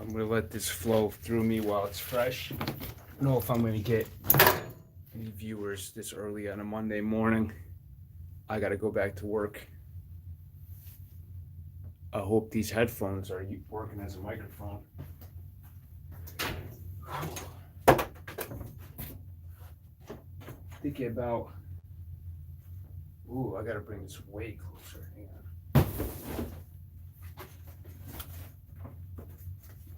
I'm gonna let this flow through me while it's fresh. I don't know if I'm gonna get any viewers this early on a Monday morning. I gotta go back to work. I hope these headphones are working as a microphone. Thinking about, ooh, I gotta bring this way closer. Hang on.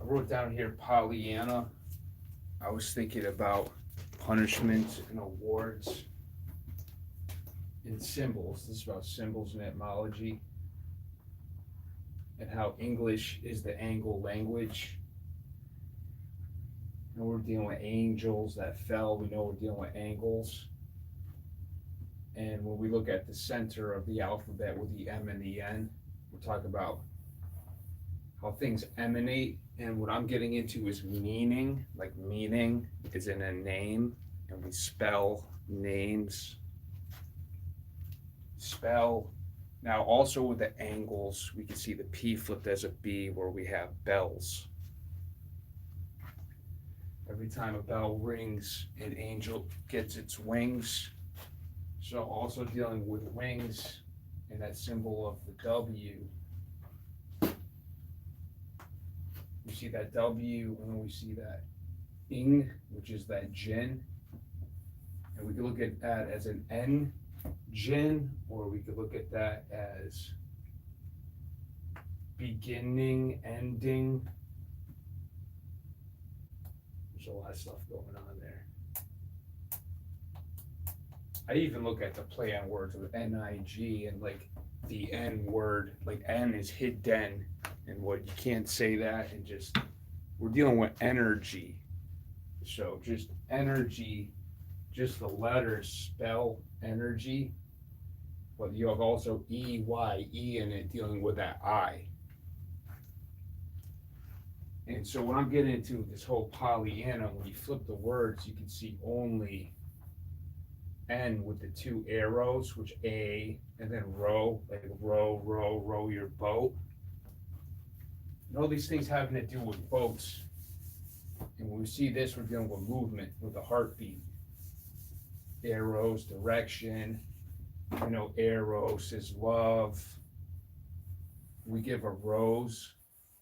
I wrote down here Pollyanna. I was thinking about punishments and awards and symbols. This is about symbols and etymology and how English is the Anglo language. And we're dealing with angels that fell. We know we're dealing with angles. And when we look at the center of the alphabet with the M and the N, we're talking about how things emanate. And what I'm getting into is meaning, like meaning is in a name, and we spell names. Spell. Now also with the angles, we can see the P flipped as a B where we have bells. Every time a bell rings, an angel gets its wings. So also dealing with wings and that symbol of the W. We see that W and then we see that ing, which is that jin. And we can look at that as an N jin, or we could look at that as beginning, ending. There's a lot of stuff going on there. I even look at the play on words with N-I-G and like the N word, like N is hidden, and what you can't say that, and just we're dealing with energy. So just energy, just the letters spell energy, but you have also E-Y-E in it dealing with that I. And so when I'm getting into this whole Pollyanna, when you flip the words, you can see only N with the two arrows, which A, and then row, like row your boat. And all these things having to do with boats. And when we see this, we're dealing with movement, with a heartbeat. Arrows, direction, you know, eros is love. We give a rose,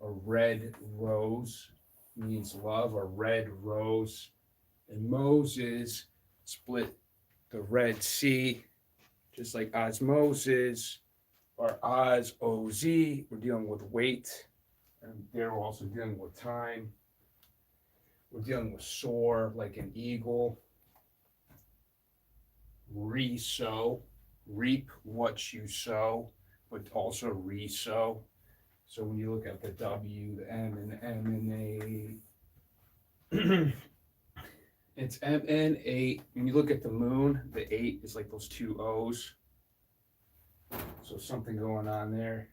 a red rose means love, a red rose. And Moses split the Red Sea, just like osmosis, or Oz-O-Z, we're dealing with weight, and they're also dealing with time. We're dealing with soar, like an eagle. Re-sow, reap what you sow, but also re-sow. So when you look at the W, the M, and the M and A, it's MN8. When you look at the moon, the 8 is like those two O's. So something going on there.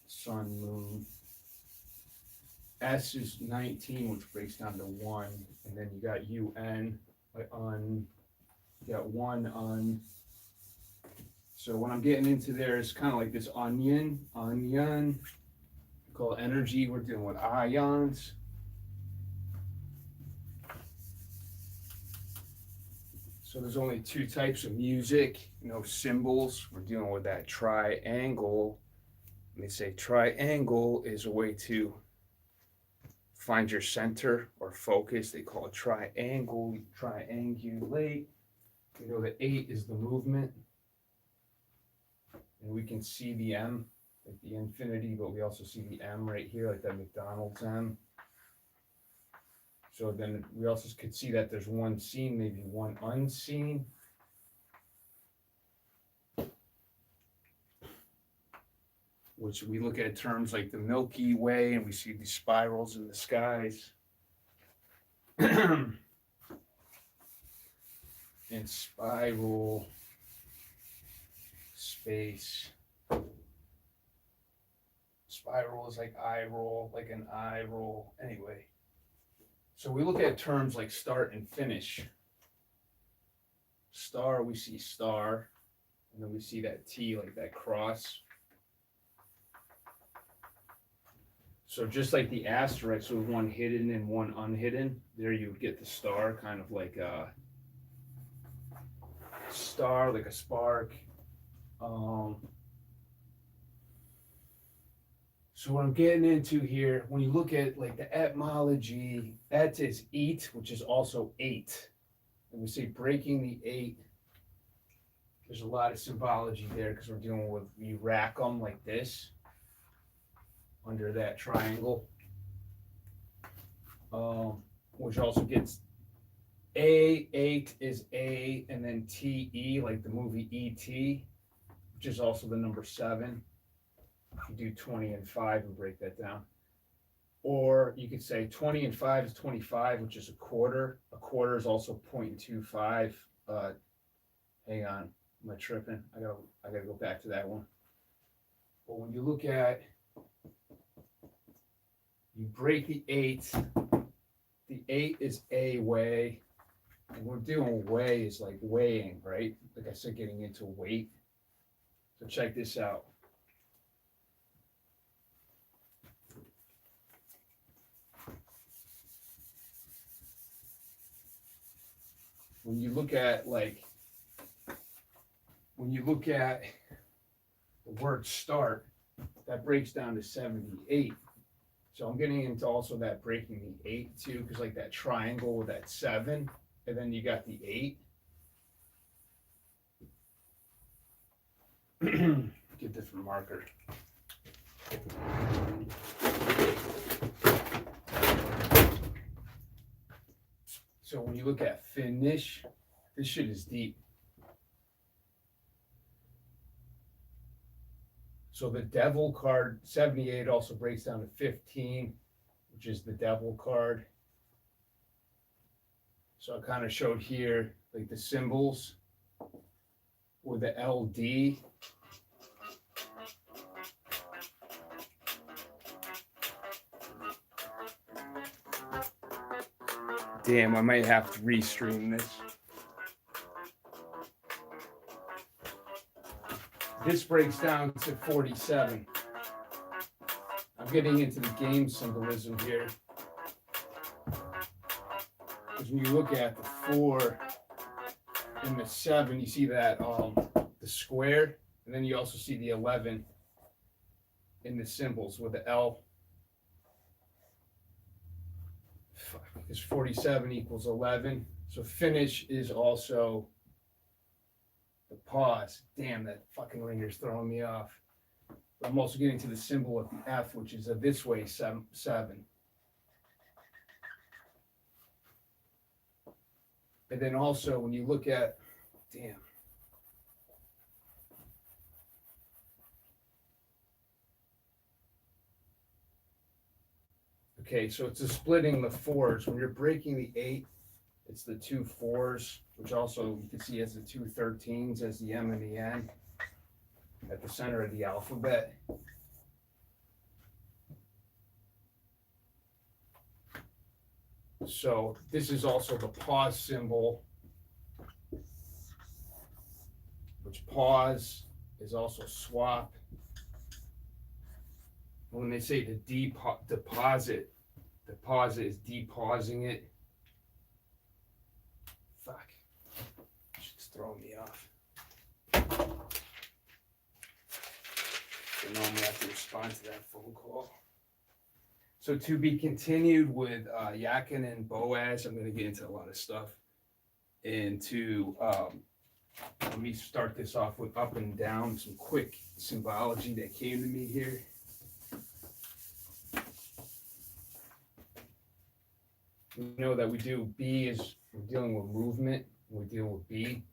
Sun, moon. S is 19, which breaks down to 1. And then you got UN, like un. You got one un. So when I'm getting into there, it's kind of like this onion. We call it energy. We're dealing with ions. So there's only two types of music, symbols. We're dealing with that triangle. And they say triangle is a way to find your center or focus. They call it triangle, triangulate. The 8 is the movement. And we can see the M, like the infinity, but we also see the M right here, like that McDonald's M. So then we also could see that there's one seen, maybe one unseen. Which we look at terms like the Milky Way, and we see these spirals in the skies. And spiral, space. Spiral is like eye roll, like an eye roll. Anyway. So we look at terms like start and finish. Star, we see star, and then we see that T, like that cross. So just like the asterisk with one hidden and one unhidden, there you would get the star, kind of like a star, like a spark. So what I'm getting into here, when you look at like the etymology, et is eat, which is also eight. And we say breaking the eight, there's a lot of symbology there because we're dealing with, you rack them like this under that triangle, which also gets eight is A, and then TE, like the movie E.T., which is also the number 7. You do 20 and 5 and break that down. Or you could say 20 and 5 is 25, which is a quarter. A quarter is also 0.25. Hang on, am I tripping? I gotta go back to that one. But when you look at, you break the 8. The 8 is a way, and we're doing weigh is like weighing, right? Like I said, getting into weight. So check this out. When you look at the word start, that breaks down to 78. So I'm getting into also that breaking the 8 too, because like that triangle with that 7, and then you got the 8. Get different marker. So when you look at finish, this shit is deep. So the devil card, 78, also breaks down to 15, which is the devil card. So I kind of showed here, like the symbols with the LD. Damn, I might have to restream this. This breaks down to 47. I'm getting into the game symbolism here. Because when you look at the 4 and the 7, you see that the square, and then you also see the 11 in the symbols with the L. Because 47 equals 11. So finish is also the pause. Damn, that fucking ringer's throwing me off. But I'm also getting to the symbol of the F, which is a this way 7. And then also when you look at, damn. Okay, so it's a splitting the 4s. When you're breaking the 8, it's the 2 4s, which also you can see as the 2 13s as the M and the N at the center of the alphabet. So this is also the pause symbol, which pause is also swap. When they say to deposit, deposit is depausing it. Fuck. It's throwing me off. So now I'm gonna have to respond to that phone call. So to be continued with Yakin and Boaz, I'm gonna get into a lot of stuff. And to let me start this off with up and down, some quick symbology that came to me here. We know that we do B is we're dealing with movement. We deal with B.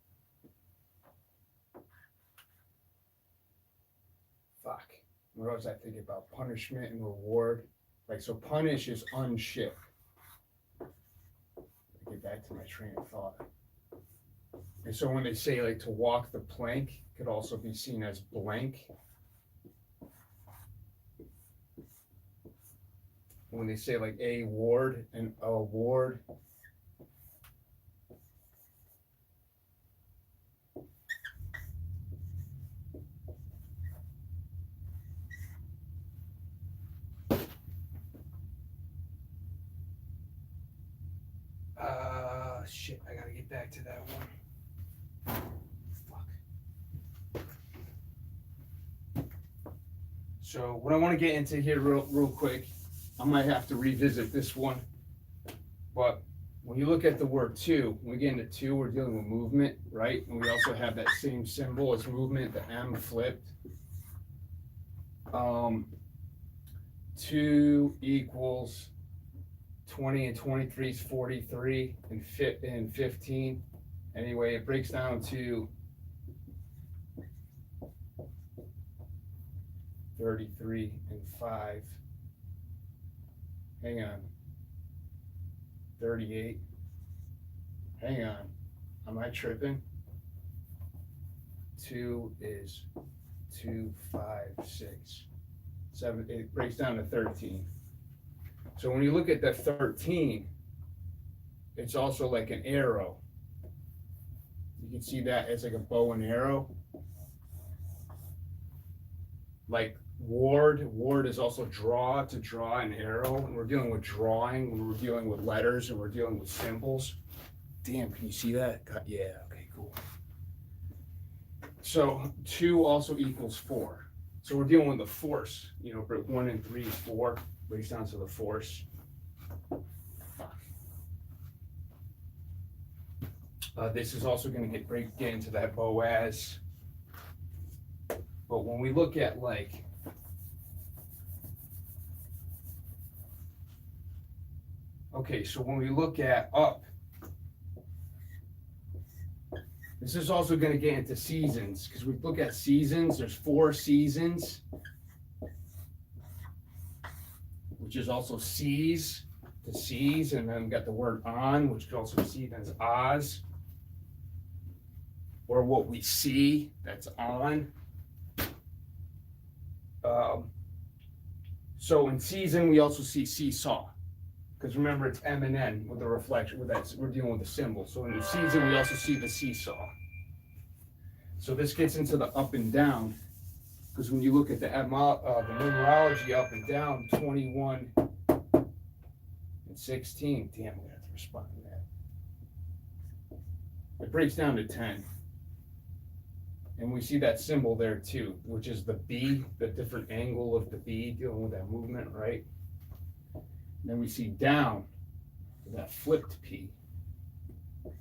Fuck. What was I thinking about? Punishment and reward. Like, so punish is unship. Get back to my train of thought. And so when they say like to walk the plank, could also be seen as blank. When they say like a ward and a ward, back to that one. Fuck. So what I want to get into here real quick, I might have to revisit this one, but when you look at the word two, when we get into two, we're dealing with movement, right? And we also have that same symbol as movement, the M flipped. 2 equals 20 and 23 is 43 and 15. Anyway, it breaks down to 33 and 5. Hang on. 38. Hang on. Am I tripping? 2 is 2, 5, 6, 7. It breaks down to 13. So when you look at the 13, it's also like an arrow. You can see that as like a bow and arrow. Like ward is also draw, to draw an arrow. And we're dealing with drawing, when we're dealing with letters, and we're dealing with symbols. Damn, can you see that? Yeah, okay, cool. So 2 also equals 4. So we're dealing with the force. You know, 1 and 3 is 4. Breaks down to the force. This is also going to get into that Boaz. But when we look at like, okay, so when we look at up, this is also going to get into seasons, because we look at seasons, there's 4 seasons, which is also seas, to seas, and then we got the word on, which could also be seen as Oz, or what we see, that's on. So in season, we also see seesaw, because remember it's M and N with the reflection, with that we're dealing with the symbol. So in the season, we also see the seesaw. So this gets into the up and down, because when you look at the numerology up and down, 21 and 16, damn, we have to respond to that. It breaks down to 10. And we see that symbol there too, which is the B, the different angle of the B, dealing with that movement, right? And then we see down, that flipped P.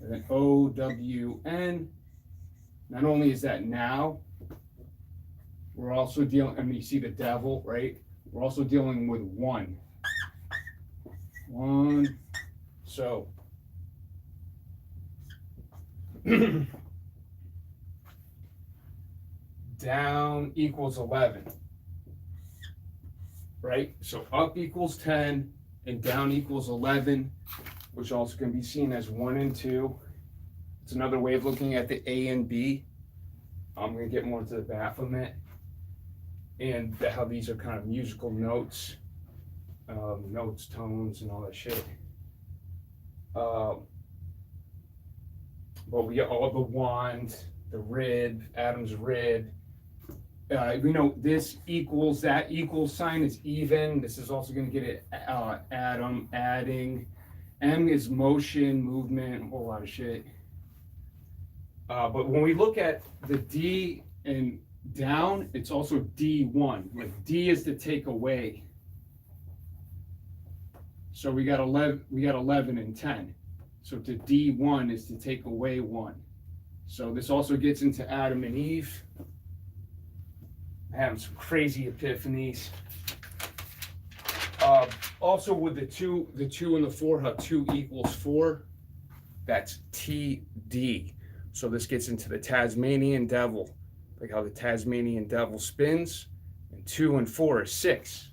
And then O-W-N. Not only is that now, we're also dealing, I mean, you see the devil, right? We're also dealing with 1. 1. So, down equals 11, right? So up equals 10 and down equals 11, which also can be seen as 1 and 2. It's another way of looking at the A and B. I'm going to get more into the Baphomet and how these are kind of musical notes, notes, tones, and all that shit. But we got all the wand, the rib, Adam's rib. We know this equals, that equals sign is even. This is also going to get it Adam, adding. M is motion, movement, a whole lot of shit. But when we look at the D and down, it's also D1. Like D is to take away. So we got 11 and 10. So to D1 is to take away 1. So this also gets into Adam and Eve. Having some crazy epiphanies. Also with the 2 and the 4, how 2 equals 4, that's TD. So this gets into the Tasmanian devil, like how the Tasmanian devil spins, and 2 and 4 is 6.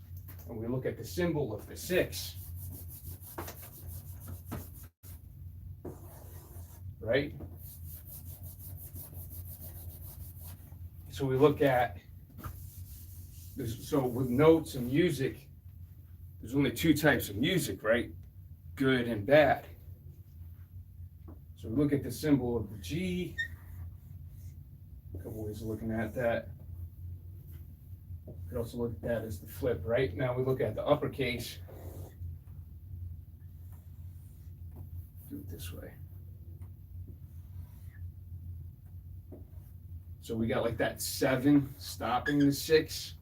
And we look at the symbol of the 6, right? So we look at this, so with notes and music, there's only 2 types of music, right? Good and bad. So we look at the symbol of the G. A couple ways of looking at that. We could also look at that as the flip, right? Now we look at the uppercase. Do it this way. So we got like that 7 stopping the 6,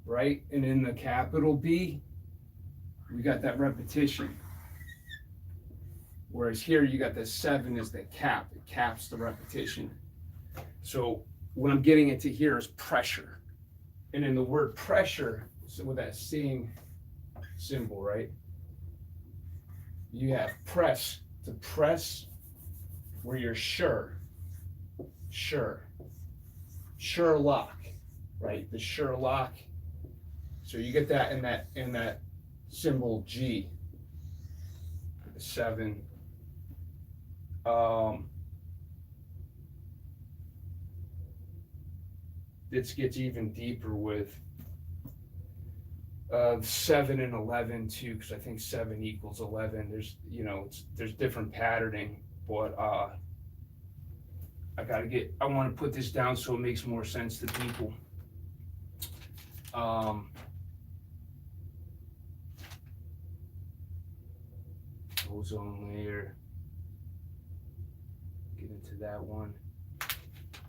right? And in the capital B, we got that repetition. Whereas here you got the 7 as the cap. It caps the repetition. So what I'm getting into here is pressure. And in the word pressure, so with that same symbol, right? You have press, to press where you're sure, sure lock, right? The sure lock. So you get that in that symbol G, the 7. This gets even deeper with 7 and 11 too, because I think 7 equals 11. There's, you know, there's different patterning, but I want to put this down so it makes more sense to people. Ozone layer. Get into that one.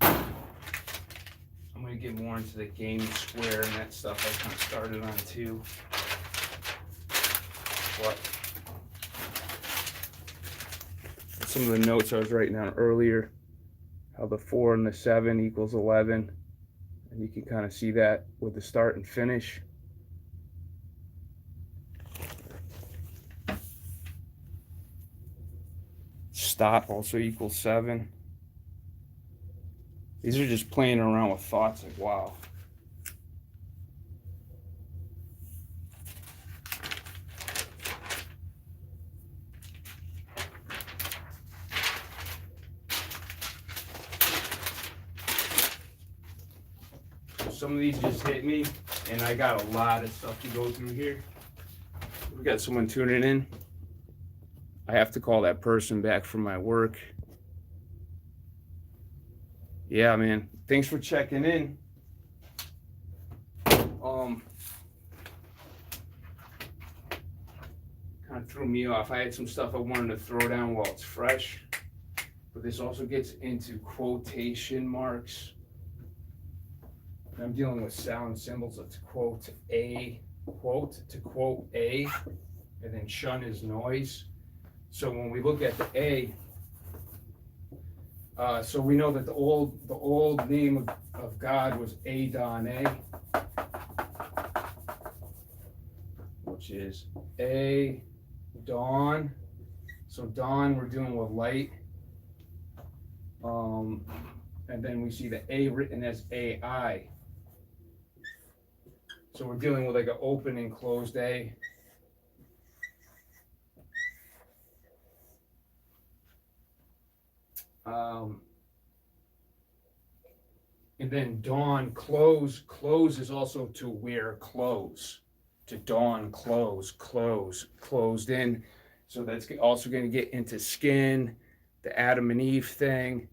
I'm going to get more into the gaming square and that stuff I kind of started on too. What? Some of the notes I was writing down earlier, how the 4 and the 7 equals 11. And you can kind of see that with the start and finish. Stop also equals 7. These are just playing around with thoughts, like, wow. Some of these just hit me, and I got a lot of stuff to go through here. We got someone tuning in. I have to call that person back from my work. Yeah, man. Thanks for checking in. Kind of threw me off. I had some stuff I wanted to throw down while it's fresh, but this also gets into quotation marks. I'm dealing with sound symbols. Let's quote a, to quote a, and then shun is noise. So when we look at the A, so we know that the old name of God was Adonai, which is A, dawn. So dawn, we're dealing with light. And then we see the A written as AI. So we're dealing with like an open and closed A. And then dawn, close is also to wear clothes, to dawn, closed in. So that's also going to get into skin, the Adam and Eve thing.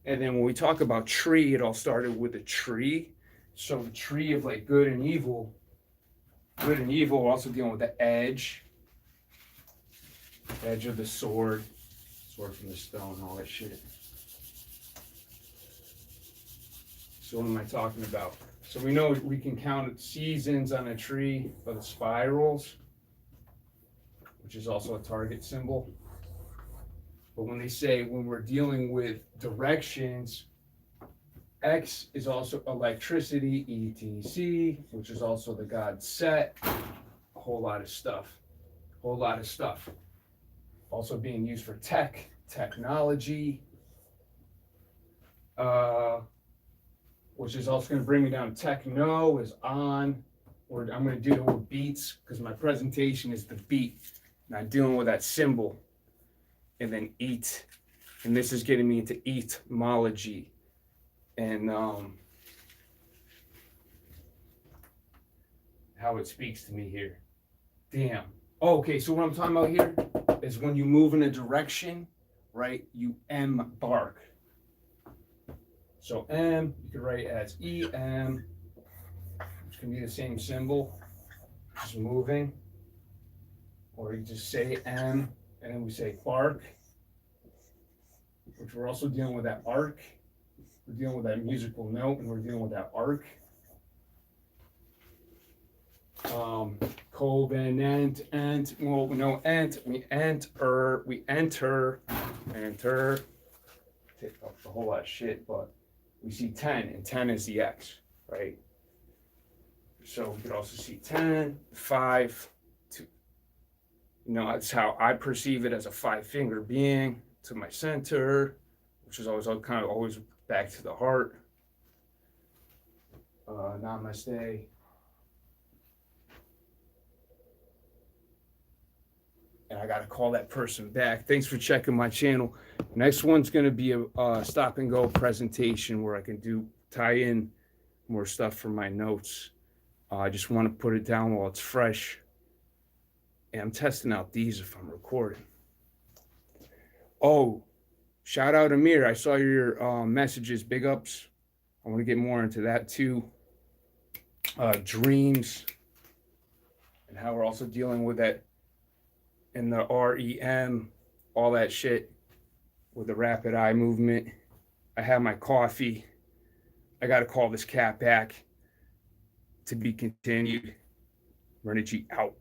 And then when we talk about tree, it all started with a tree. So the tree of like good and evil, we're also dealing with the edge of the sword from the stone, all that shit. So what am I talking about? So we know we can count seasons on a tree by the spirals, which is also a target symbol. But when they say, when we're dealing with directions, X is also electricity, ETC, which is also the god Set. A whole lot of stuff. Also being used for technology, which is also going to bring me down. Techno is on, or I'm going to do the word beats because my presentation is the beat. And I'm dealing with that symbol. And then eat. And this is getting me into etymology. And how it speaks to me here. Damn. Oh, okay, so what I'm talking about here is when you move in a direction, right, you embark. So M, you could write as EM, which can be the same symbol, just moving. Or you just say M, and then we say bark, which we're also dealing with that arc. We're dealing with that musical note, and we're dealing with that arc. Covenant, well, no, we enter, take up a whole lot of shit, but we see 10, and 10 is the X, right? So we could also see 10, 5, 2. That's how I perceive it, as a 5-finger being to my center, which is always kind of always back to the heart. Namaste. And I got to call that person back. Thanks for checking my channel. Next one's going to be a stop and go presentation where I can tie in more stuff from my notes. I just want to put it down while it's fresh. And I'm testing out these if I'm recording. Oh, shout out Amir. I saw your messages. Big ups. I want to get more into that too. Dreams. And how we're also dealing with that in the REM, all that shit with the rapid eye movement. I have my coffee. I got to call this cat back. To be continued. RENÉG out.